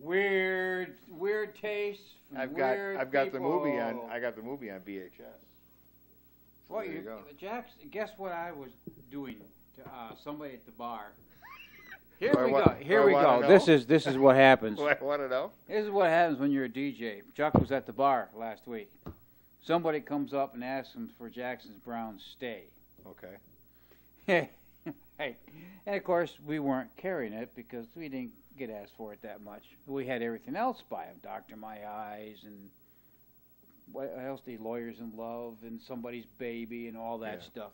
weird tastes. I've weird got the movie people. on. I got the movie on VHS. So Well, there you go. Jackson, guess what I was doing to somebody at the bar. Here we go. Here we go. This is what happens. I want to know. This is what happens when you're a DJ. Chuck was at the bar last week. Somebody comes up and asks him for Jackson's Brown Stay. Okay. Hey. And of course, we weren't carrying it because we didn't get asked for it that much. We had everything else by him. Dr. My Eyes and what else? The Lawyers in Love and Somebody's Baby and all that stuff.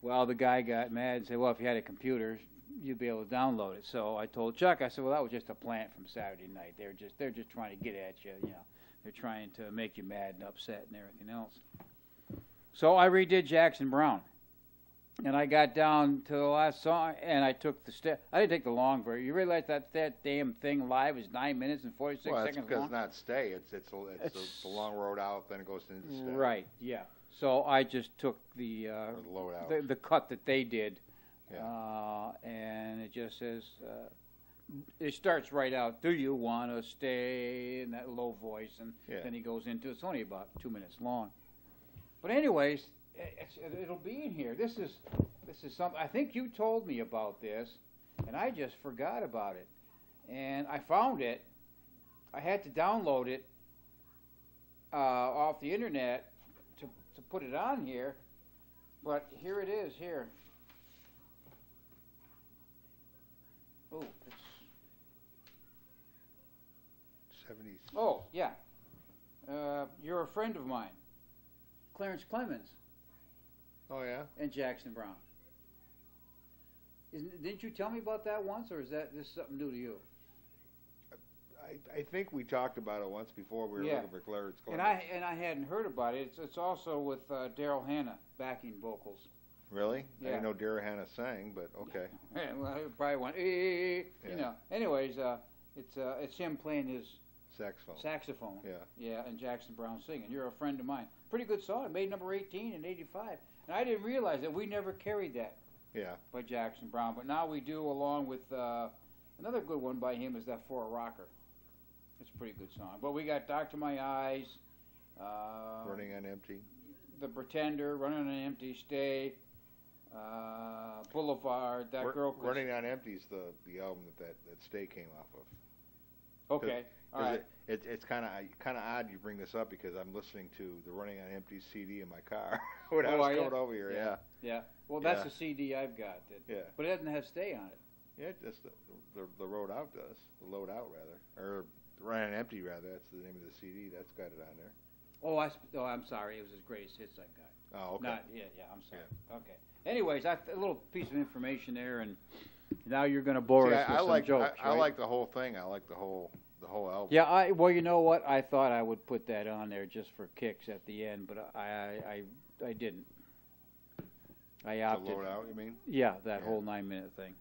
Well, the guy got mad and said, well, if you had a computer, you'd be able to download it. So I told Chuck, I said, well, that was just a plant from Saturday night. They're just trying to get at you, you know. They're trying to make you mad and upset and everything else. So I redid Jackson Brown. And I got down to the last song, and I took the step. I didn't take the long version. You realize that damn thing live is 9 minutes and 46 seconds long? Well, it's because it's not Stay. It's the long road out, then it goes into Stay. Right, yeah. So I just took the load out. the cut that they did, Yeah. and it just says, it starts right out, do you want to stay, in that low voice, and then he goes into, it's only about 2 minutes long. But anyways, it'll be in here. This is something, I think you told me about this, and I just forgot about it. And I found it. I had to download it off the internet to put it on here, but here it is, here. Oh, it's 70s. Oh, yeah. You're a friend of mine, Clarence Clemens. Oh, yeah? And Jackson Brown. Didn't you tell me about that once, or is this something new to you? I think we talked about it once before. We were looking for Clarence Clemens. And I hadn't heard about it. It's also with Daryl Hannah backing vocals. Really? Yeah. I didn't know Daryl Hannah sang, but okay. Well, he probably went, you know. Anyways, it's him playing his saxophone. Yeah. Yeah, and Jackson Brown singing. You're a friend of mine. Pretty good song. It made number 18 in '85. And I didn't realize that we never carried that. Yeah. By Jackson Brown, but now we do, along with another good one by him is that For a Rocker. It's a pretty good song. But we got Dr. My Eyes, Running on Empty, The Pretender, Running on Empty, Stay, Boulevard, That Girl. Running on Empty is the album that Stay came off of. Okay, all right. It's kind of odd you bring this up because I'm listening to the Running on Empty CD in my car when I was coming over here. Yeah. Well, that's the CD I've got. But it doesn't have Stay on it. Yeah, just the Road Out does. The Load Out, rather. Or Running on Empty, rather. That's the name of the CD. That's got it on there. Oh, I'm sorry. It was his greatest hits I've got. Oh, okay. I'm sorry. Yeah. Okay. Anyways, a little piece of information there, and now you're going to bore us with some jokes, I like the whole thing. I like the whole album. Yeah, well, you know what? I thought I would put that on there just for kicks at the end, but I didn't. I opted. To load out, you mean? Yeah, that whole 9-minute thing.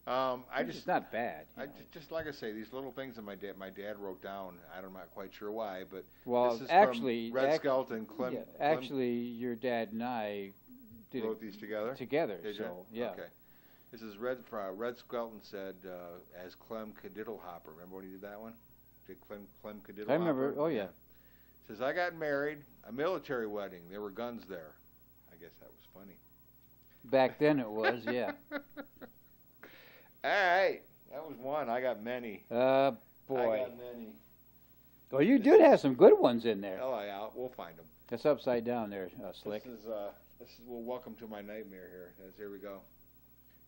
It's not bad. Just like I say, these little things that my dad wrote down. I'm not quite sure why, but well, this is actually, from Red Skelton. Actually, your dad and I wrote these together. Did you? Yeah. Okay. This is Red Skelton said as Clem Cadiddlehopper. Remember when he did that one? Did Clem Cadiddlehopper? I remember. Oh yeah. Says I got married, a military wedding. There were guns there. I guess that was funny. Back then it was, yeah. All right, that was one. I got many. Boy. I got many. Well, you did have some good ones in there. Oh yeah, we'll find them. That's upside down there, Slick. This is well, welcome to my nightmare here. Here we go.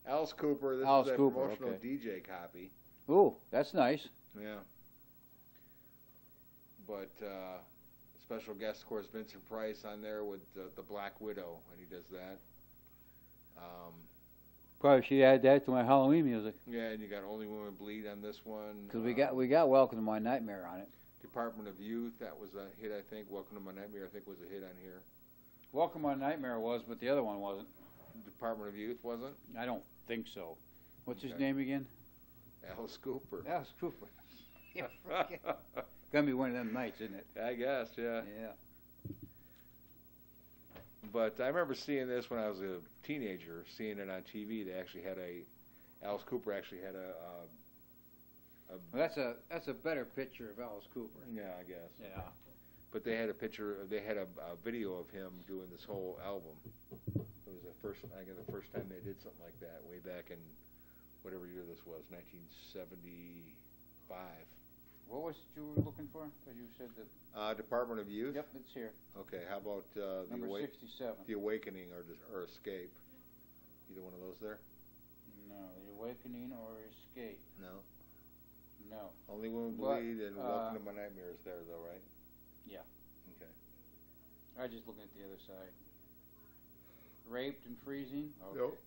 Alice Cooper. This is a promotional DJ copy. Ooh, that's nice. Yeah. But special guest, of course, Vincent Price on there with the Black Widow when he does that. Probably should add that to my Halloween music. Yeah, and you got Only Women Bleed on this one. Because we got Welcome to My Nightmare on it. Department of Youth, that was a hit, I think. Welcome to My Nightmare, I think, was a hit on here. Welcome to My Nightmare was, but the other one wasn't. Department of Youth wasn't? I don't think so. What's his name again? Alice Cooper. Alice Cooper. Yeah, gonna be one of them nights, isn't it? I guess, yeah. Yeah. But I remember seeing this when I was a teenager, seeing it on TV. They actually had Alice Cooper actually had a Well, that's a better picture of Alice Cooper. Yeah, I guess. Yeah. But they had a video of him doing this whole album. It was the first time they did something like that, way back in whatever year this was, 1975. What was it you were looking for? You said that. Department of Youth. Yep, it's here. Okay, how about Number 67. The Awakening or Escape? Either one of those there? No, The Awakening or Escape. No. No. Only Women Bleed and Welcome to My Nightmares there, though, right? Yeah. Okay. I was just looking at the other side. Raped and Freezing? Okay. Nope.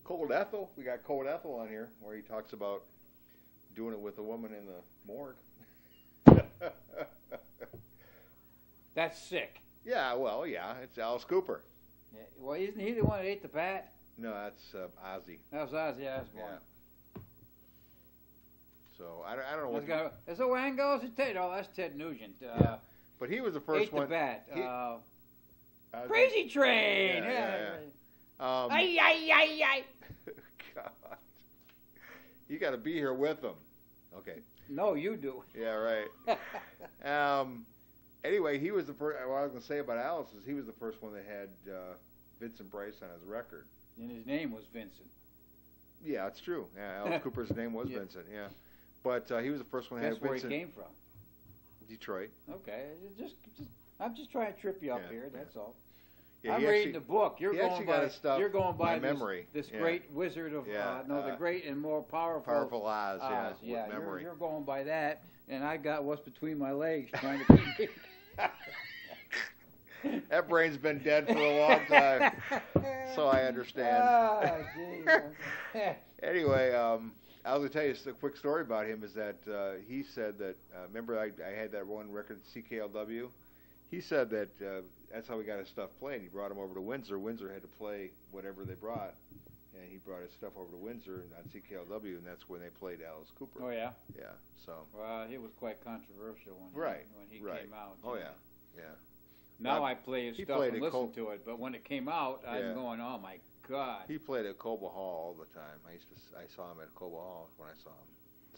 Cold Ethel. We got Cold Ethel on here, where he talks about doing it with a woman in the morgue. That's sick. Yeah, well, yeah, it's Alice Cooper. Yeah. Well, isn't he the one that ate the bat? No, that's Ozzy. That was Ozzy Osbourne. Yeah. So I don't know what. Is it Wangos? It's Ted. Oh, that's Ted Nugent. Yeah. But he was the first one. Ate the bat. Crazy Train. Yeah. Ay, ay, ay, ay. God. You got to be here with them. Okay. No, you do. Yeah, right. Anyway, he was the first. What I was going to say about Alice is he was the first one that had Vincent Price on his record. And his name was Vincent. Yeah, it's true. Yeah, Alice Cooper's name was Vincent. Yeah, but he was the first one that That's had where Vincent. he came from. Detroit. Okay, I'm just trying to trip you up here. That's all. Yeah, I'm reading the book. You're going by memory. This great wizard of the great and more powerful Oz. Yeah, memory. You're going by that, and I got what's between my legs trying to keep me. That brain's been dead for a long time, so I understand. Anyway, I was going to tell you a quick story about him. Is that he said that remember I had that one record CKLW. He said that that's how he got his stuff played. He brought him over to Windsor. Windsor had to play whatever they brought, and he brought his stuff over to Windsor and on CKLW, and that's when they played Alice Cooper. Oh yeah. Yeah. So. Well, he was quite controversial when he came out. Oh yeah. Yeah. Now I play his stuff and listen to it, but when it came out, I'm going, oh my God. He played at Coba Hall all the time. I saw him at Coba Hall when I saw him.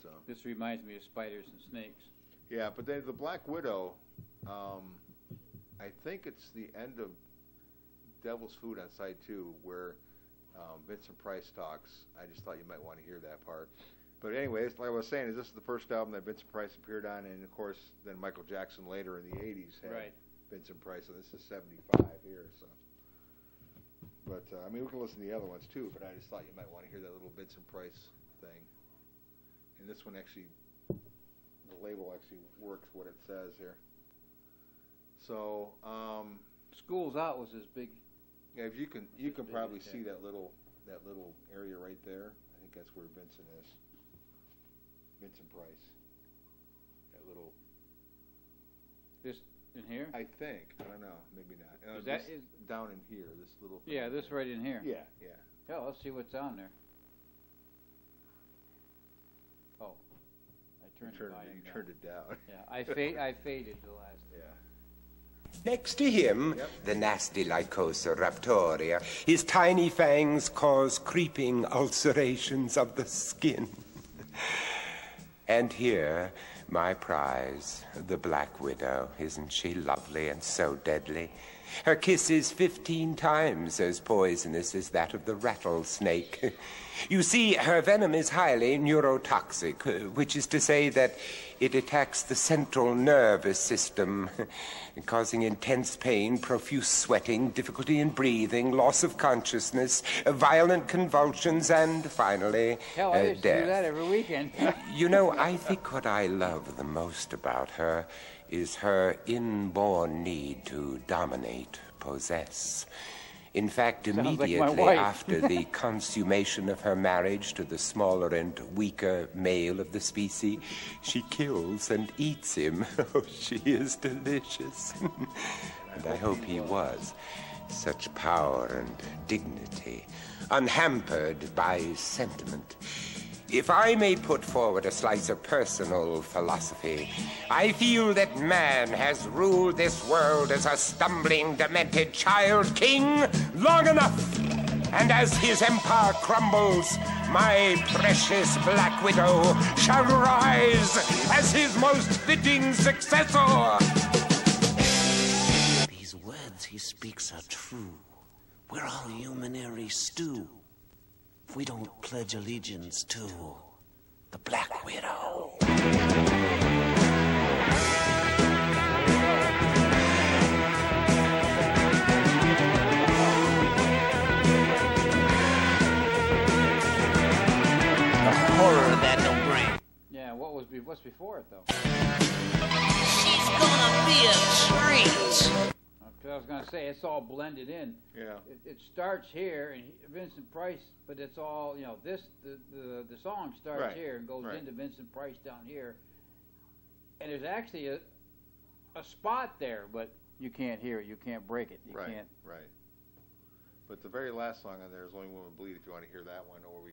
So. This reminds me of Spiders and Snakes. Yeah, but then the Black Widow. I think it's the end of Devil's Food on side 2 where Vincent Price talks. I just thought you might want to hear that part. But anyway, like I was saying, this is the first album that Vincent Price appeared on, and of course, then Michael Jackson later in the 80s had Vincent Price, and this is 75 here. So, but I mean, we can listen to the other ones too. But I just thought you might want to hear that little Vincent Price thing. And this one actually, the label actually works what it says here. So, School's Out was his big. Yeah, if you can probably see that little area right there. I think that's where Vincent is. Vincent Price. That little. This in here? I think. I don't know. Maybe not. Is down in here? This little. Thing yeah, this right in here. Yeah, yeah. Yeah, let's see what's on there. Oh, I turned it down. You turned it down. Yeah, I faded the last. Yeah. Next to him, the nasty Lycosa raptoria. His tiny fangs cause creeping ulcerations of the skin. And here, my prize, the Black Widow. Isn't she lovely and so deadly? Her kiss is 15 times as poisonous as that of the rattlesnake. You see, her venom is highly neurotoxic, which is to say that it attacks the central nervous system, causing intense pain, profuse sweating, difficulty in breathing, loss of consciousness, violent convulsions, and finally, Hell, I used to death. do that every weekend. You know, I think what I love the most about her is her inborn need to dominate, possess. In fact, immediately after the consummation of her marriage to the smaller and weaker male of the species, she kills and eats him. Oh, she is delicious. And I hope he was. Such power and dignity, unhampered by sentiment. If I may put forward a slice of personal philosophy, I feel that man has ruled this world as a stumbling, demented child king long enough. And as his empire crumbles, my precious Black Widow shall rise as his most fitting successor. These words he speaks are true. We're all humanary stew. If we don't pledge allegiance to the Black Widow. Horror that don't bring. Yeah, what's before it though? She's gonna be a treat. Because I was gonna say it's all blended in. Yeah. It starts here, and Vincent Price, but it's all the song starts Right, here and goes right. into Vincent Price down here, and there's actually a spot there, but you can't hear it, you can't break it, you Right. can't. Right. But the very last song on there is "Only Women Bleed." If you want to hear that one, or we